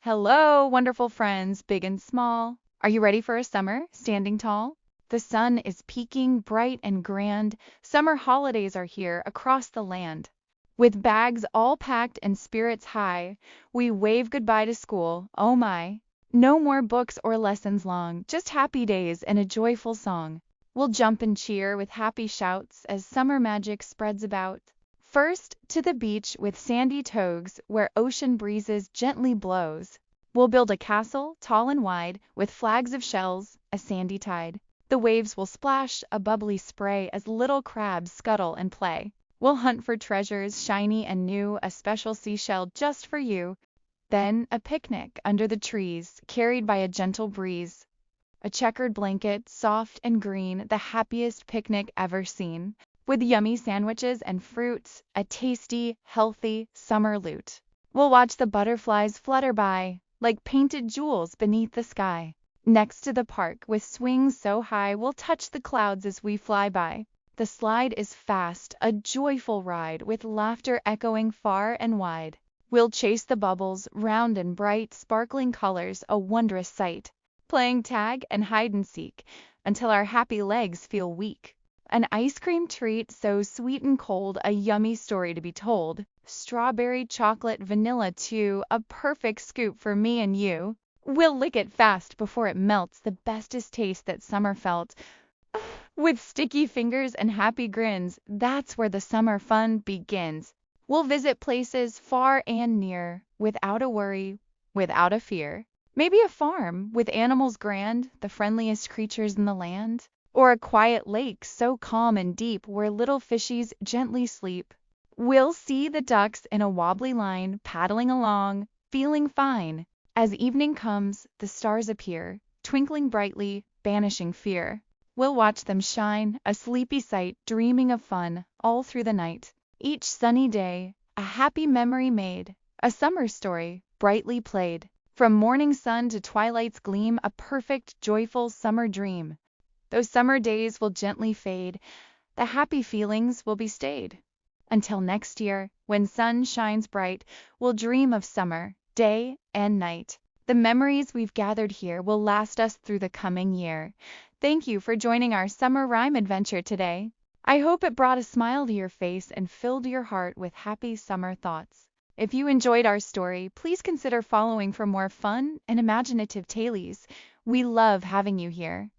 Hello, wonderful friends, big and small. Are you ready for a summer standing tall? The sun is peaking bright and grand. Summer holidays are here across the land. With bags all packed and spirits high, we wave goodbye to school. Oh my! No more books or lessons long, just happy days and a joyful song. We'll jump and cheer with happy shouts as summer magic spreads about. First, to the beach with sandy toes, where ocean breezes gently blows. We'll build a castle, tall and wide, with flags of shells, a sandy tide. The waves will splash a bubbly spray as little crabs scuttle and play. We'll hunt for treasures, shiny and new, a special seashell just for you. Then a picnic under the trees, carried by a gentle breeze. A checkered blanket, soft and green, the happiest picnic ever seen. With yummy sandwiches and fruits, a tasty, healthy summer loot. We'll watch the butterflies flutter by, like painted jewels beneath the sky. Next to the park, with swings so high, we'll touch the clouds as we fly by. The slide is fast, a joyful ride, with laughter echoing far and wide. We'll chase the bubbles, round and bright, sparkling colors, a wondrous sight. Playing tag and hide and seek, until our happy legs feel weak. An ice cream treat so sweet and cold, a yummy story to be told. Strawberry, chocolate, vanilla too, a perfect scoop for me and you. We'll lick it fast before it melts, the bestest taste that summer felt. With sticky fingers and happy grins, that's where the summer fun begins. We'll visit places far and near, without a worry, without a fear. Maybe a farm with animals grand, the friendliest creatures in the land. Or a quiet lake so calm and deep where little fishies gently sleep. We'll see the ducks in a wobbly line, paddling along, feeling fine. As evening comes, the stars appear, twinkling brightly, banishing fear. We'll watch them shine, a sleepy sight, dreaming of fun, all through the night. Each sunny day, a happy memory made, a summer story, brightly played. From morning sun to twilight's gleam, a perfect, joyful summer dream. Those summer days will gently fade, the happy feelings will be stayed. Until next year, when sun shines bright, we'll dream of summer, day and night. The memories we've gathered here will last us through the coming year. Thank you for joining our summer rhyme adventure today. I hope it brought a smile to your face and filled your heart with happy summer thoughts. If you enjoyed our story, please consider following for more fun and imaginative tales. We love having you here.